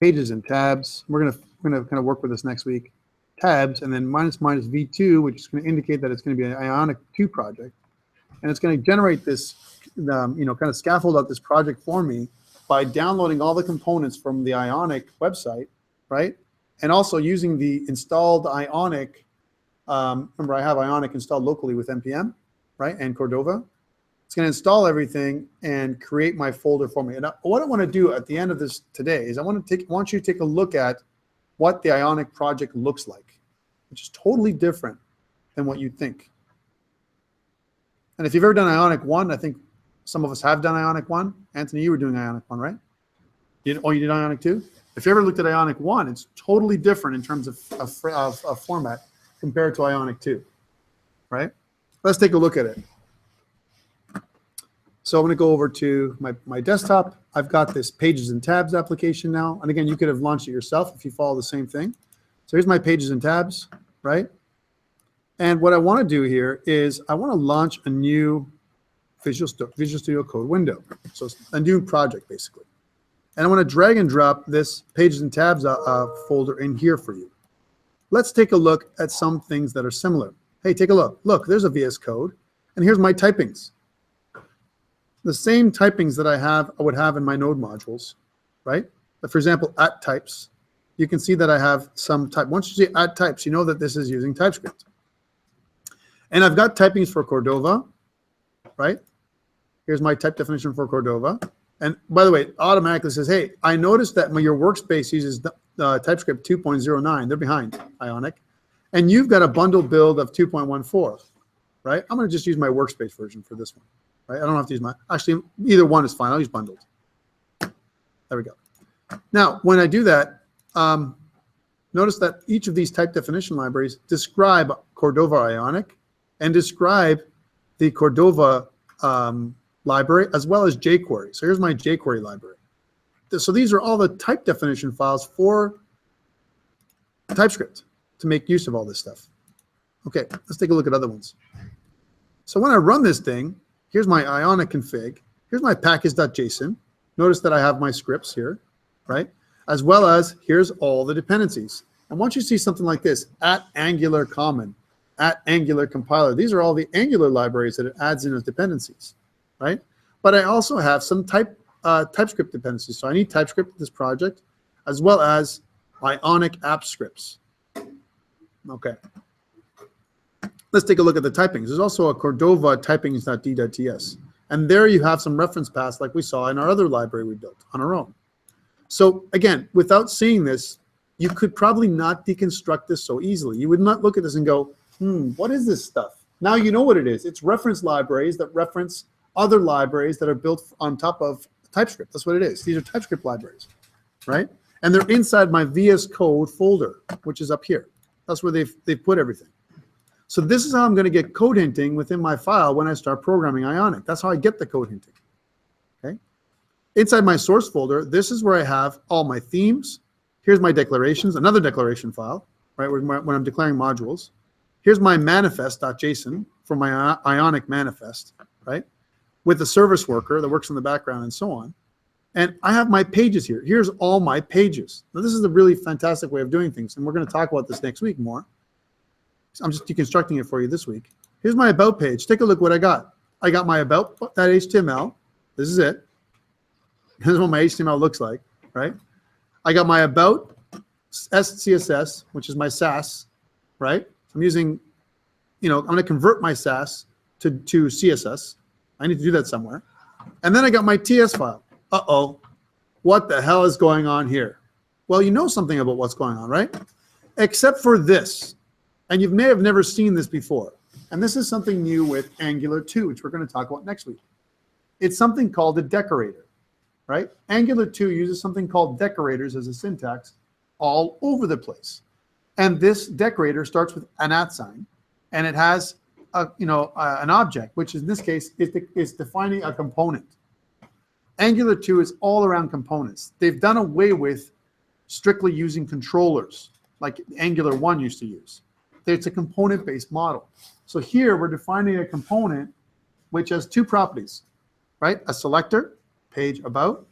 pages and tabs. We're gonna kind of work with this next week. Tabs, and then -v2, which is going to indicate that it's going to be an Ionic 2 project. And it's going to generate this, kind of scaffold out this project for me by downloading all the components from the Ionic website, right? and also using the installed Ionic. Remember, I have Ionic installed locally with NPM, right, and Cordova. It's going to install everything and create my folder for me. And what I want to do at the end of this today is I want you to take a look at what the Ionic project looks like, which is totally different than what you think. And if you've ever done Ionic 1, I think some of us have done Ionic 1. Anthony, you were doing Ionic 1, right? You did Ionic 2? If you ever looked at Ionic 1, it's totally different in terms of format compared to Ionic 2, right? Let's take a look at it. So I'm going to go over to my desktop. I've got this Pages and Tabs application now. And again, you could have launched it yourself if you follow the same thing. So here's my Pages and Tabs, right? And what I want to do here is I want to launch a new Visual Studio Code window. So it's a new project, basically. And I want to drag and drop this Pages and Tabs folder in here for you. Let's take a look at some things that are similar. Hey, take a look. Look, there's a VS Code. And here's my typings. The same typings that I would have in my node modules, right? But for example, at types, you can see that I have some type. Once you see at types, you know that this is using TypeScript. And I've got typings for Cordova, right? Here's my type definition for Cordova. And by the way, it automatically says, hey, I noticed that your workspace uses TypeScript 2.09. They're behind Ionic. And you've got a bundled build of 2.14, right? I'm going to just use my workspace version for this one. Right? I don't have to use actually, either one is fine. I'll use bundled. There we go. Now, when I do that, notice that each of these type definition libraries describe Cordova Ionic and describe the Cordova library as well as jQuery. So here's my jQuery library. So these are all the type definition files for TypeScript to make use of all this stuff. Okay, let's take a look at other ones. So when I run this thing, here's my Ionic config. Here's my package.json. Notice that I have my scripts here, right? As well as here's all the dependencies. And once you see something like this, at Angular common, at Angular compiler, these are all the Angular libraries that it adds in as dependencies, right? But I also have some TypeScript dependencies. So I need TypeScript in this project, as well as Ionic app scripts. Okay. Let's take a look at the typings. There's also a Cordova typings.d.ts. And there you have some reference paths like we saw in our other library we built on our own. So again, without seeing this, you could probably not deconstruct this so easily. You would not look at this and go, what is this stuff? Now you know what it is. It's reference libraries that reference other libraries that are built on top of TypeScript. That's what it is. These are TypeScript libraries, right? And they're inside my VS Code folder, which is up here. That's where they've put everything. So this is how I'm going to get code hinting within my file when I start programming Ionic. That's how I get the code hinting. Okay. Inside my source folder, this is where I have all my themes. Here's my declarations, another declaration file, right, when I'm declaring modules. Here's my manifest.json for my Ionic manifest, right, with the service worker that works in the background and so on. And I have my pages here. Here's all my pages. Now, this is a really fantastic way of doing things, and we're going to talk about this next week more. I'm just deconstructing it for you this week. Here's my about page. Take a look what I got. I got my about.html. This is it. This is what my HTML looks like, right? I got my about CSS, which is my Sass, right? I'm using, I'm going to convert my Sass to CSS. I need to do that somewhere. And then I got my TS file. Uh-oh, what the hell is going on here? Well, you know something about what's going on, right? Except for this. And you may have never seen this before. And this is something new with Angular 2, which we're going to talk about next week. It's something called a decorator, right? Angular 2 uses something called decorators as a syntax all over the place. And this decorator starts with an @ sign, and it has an object, which in this case is defining a component. Angular 2 is all around components. They've done away with strictly using controllers like Angular 1 used to use. It's a component-based model. So here we're defining a component which has two properties, right? A selector, page about,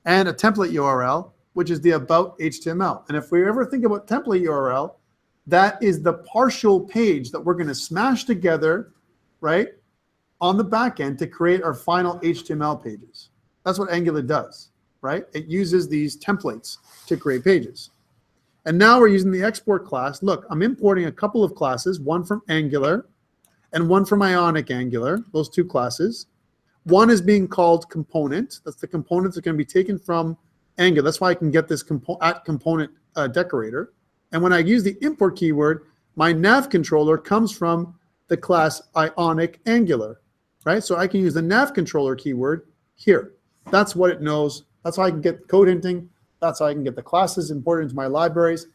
and a template URL, which is the about HTML. And if we ever think about template URL, that is the partial page that we're going to smash together, right, on the back end to create our final HTML pages. That's what Angular does, right? It uses these templates to create pages. And now we're using the export class. Look, I'm importing a couple of classes, one from Angular and one from Ionic Angular, those two classes. One is being called component. That's the components that are going to be taken from Angular. That's why I can get this component decorator. And when I use the import keyword, my nav controller comes from the class Ionic Angular, right? So I can use the nav controller keyword here. That's what it knows. That's how I can get code hinting. That's how I can get the classes imported into my libraries.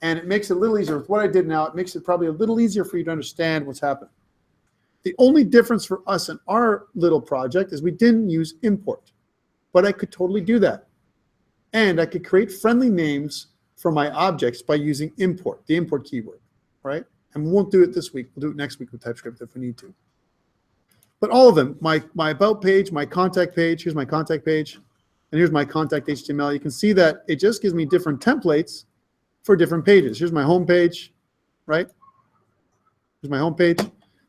And it makes it a little easier. With what I did now, it makes it probably a little easier for you to understand what's happening. The only difference for us in our little project is we didn't use import, but I could totally do that. And I could create friendly names for my objects by using import, the import keyword, right? And we won't do it this week. We'll do it next week with TypeScript if we need to. But all of them, my about page, my contact page, here's my contact page, and here's my contact HTML. You can see that it just gives me different templates for different pages. Here's my home page, right? Here's my home page.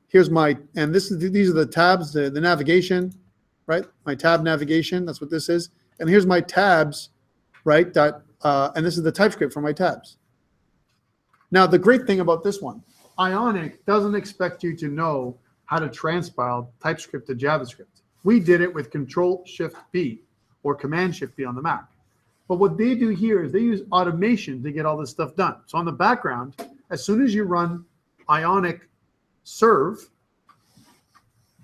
Here's my, and these are the tabs, the navigation, right? My tab navigation, that's what this is. And here's my tabs, right? And this is the TypeScript for my tabs. Now, the great thing about this one, Ionic doesn't expect you to know how to transpile TypeScript to JavaScript. We did it with Control-Shift-B or Command-Shift-B on the Mac. But what they do here is they use automation to get all this stuff done. So on the background, as soon as you run Ionic serve,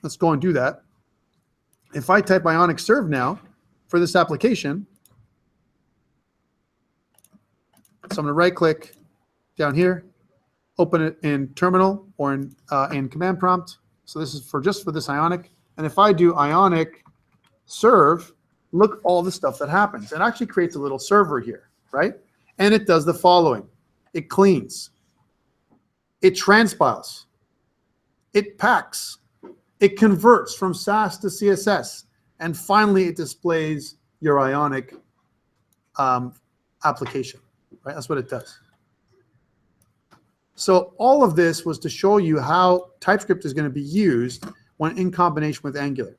let's go and do that. If I type Ionic serve now for this application, so I'm going to right click down here, open it in terminal or in command prompt. So this is for just for this Ionic. And if I do Ionic serve, look all the stuff that happens. It actually creates a little server here, right? And it does the following. It cleans. It transpiles. It packs, it converts from Sass to CSS, and finally it displays your Ionic application, right? That's what it does. So all of this was to show you how TypeScript is going to be used when in combination with Angular.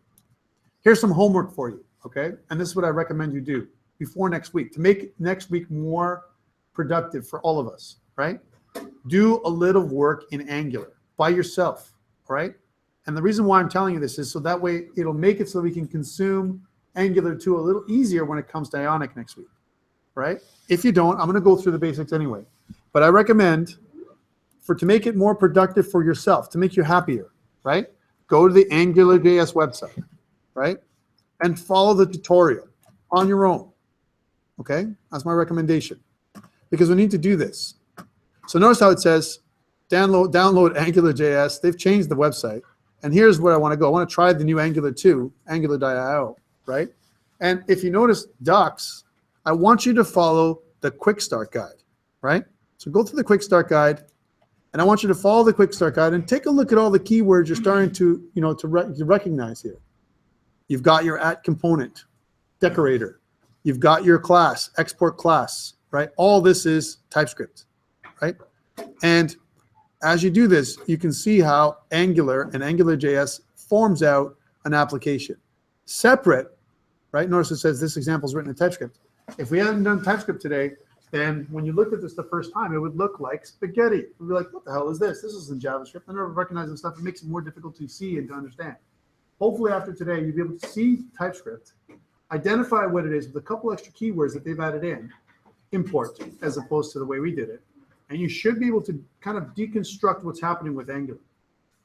Here's some homework for you, okay? And this is what I recommend you do before next week to make next week more productive for all of us, right? Do a little work in Angular by yourself. Right? And the reason why I'm telling you this is so that way it'll make it so we can consume Angular 2 a little easier when it comes to Ionic next week, right? If you don't, I'm going to go through the basics anyway. But I recommend to make it more productive for yourself, to make you happier, right? Go to the AngularJS website, right? And follow the tutorial on your own, okay? That's my recommendation because we need to do this. So notice how it says, download AngularJS. They've changed the website. And here's where I want to go. I want to try the new Angular 2, Angular.io, right? And if you notice docs, I want you to follow the Quick Start Guide, right? So go through the Quick Start Guide, and I want you to follow the Quick Start Guide and take a look at all the keywords you're starting to, to recognize here. You've got your @component, decorator. You've got your class, export class, right? All this is TypeScript, right? And as you do this, you can see how Angular and AngularJS forms out an application. Separate, right? Notice it says this example is written in TypeScript. If we hadn't done TypeScript today, then when you looked at this the first time, it would look like spaghetti. It would be like, what the hell is this? This isn't JavaScript. I never recognize this stuff. It makes it more difficult to see and to understand. Hopefully after today, you'll be able to see TypeScript, identify what it is with a couple extra keywords that they've added in, import, as opposed to the way we did it. And you should be able to kind of deconstruct what's happening with Angular.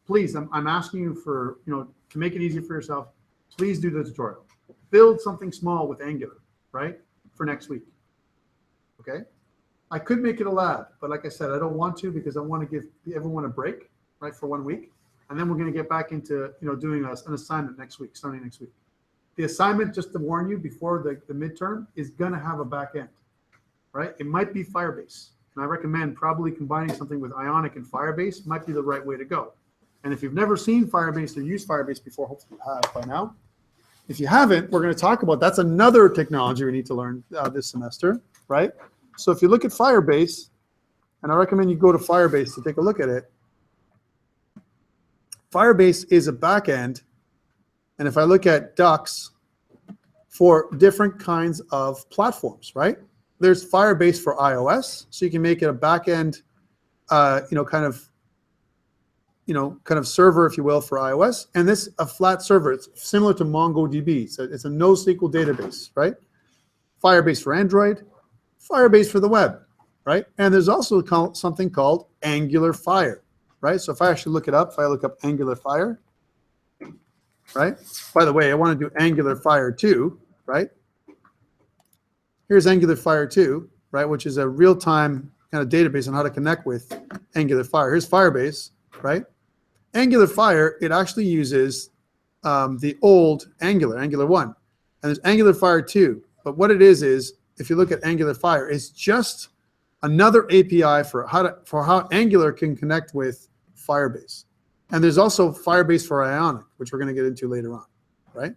Please, I'm asking you for, to make it easy for yourself, please do the tutorial. Build something small with Angular, right, for next week, okay? I could make it a lab, but like I said, I don't want to because I want to give everyone a break, right, for 1 week. And then we're going to get back into, doing an assignment next week, starting next week. The assignment, just to warn you, before the midterm, is going to have a back end, right? It might be Firebase. And I recommend probably combining something with Ionic and Firebase might be the right way to go. And if you've never seen Firebase or used Firebase before, hopefully you have by now. If you haven't, we're going to talk about that's another technology we need to learn this semester, right? So if you look at Firebase, and I recommend you go to Firebase to take a look at it. Firebase is a backend, and if I look at Ducks for different kinds of platforms, right? there's Firebase for iOS, so you can make it a back-end, kind of server, if you will, for iOS. And this a flat server. It's similar to MongoDB. So it's a NoSQL database, right? Firebase for Android, Firebase for the web, right? And there's also something called Angular Fire, right? So if I actually look it up, if I look up Angular Fire, right? By the way, I want to do Angular Fire 2, right? Here's Angular Fire 2, right? Which is a real-time kind of database on how to connect with Angular Fire. Here's Firebase, right? Angular Fire, it actually uses the old Angular 1. And there's Angular Fire 2. But what it is if you look at Angular Fire, it's just another API for how Angular can connect with Firebase. And there's also Firebase for Ionic, which we're going to get into later on, right?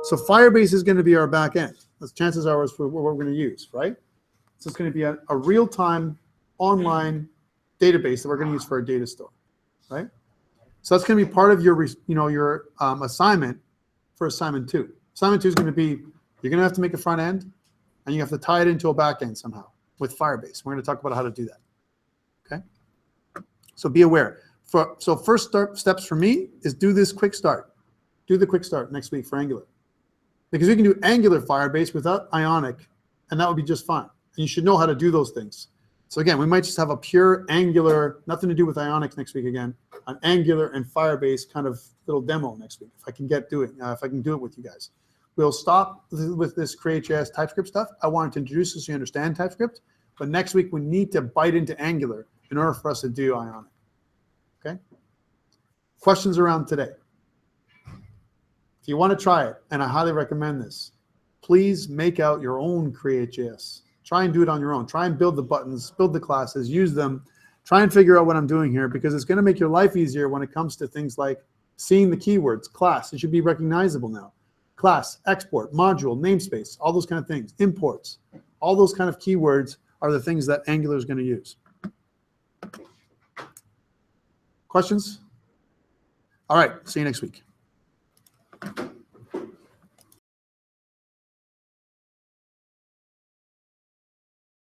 So Firebase is going to be our back end. The chances are for what we're going to use, right? So it's going to be a real-time online database that we're going to use for our data store, right? So that's going to be part of your assignment for assignment 2. Assignment 2 is going to be, you're going to have to make a front end, and you have to tie it into a back end somehow with Firebase. We're going to talk about how to do that, okay? So be aware. So first steps for me is do this quick start. Do the quick start next week for Angular. Because we can do Angular Firebase without Ionic, and that would be just fine. And you should know how to do those things. So again, we might just have a pure Angular, nothing to do with Ionic next week again, an Angular and Firebase kind of little demo next week, if I can do it with you guys. We'll stop with this Create.js TypeScript stuff. I wanted to introduce this so you understand TypeScript, but next week we need to bite into Angular in order for us to do Ionic. Okay? Questions around today? If you want to try it, and I highly recommend this, please make out your own Create.js. Try and do it on your own. Try and build the buttons, build the classes, use them. Try and figure out what I'm doing here, because it's going to make your life easier when it comes to things like seeing the keywords. Class, it should be recognizable now. Class, export, module, namespace, all those kind of things. Imports, all those kind of keywords are the things that Angular is going to use. Questions? All right, see you next week.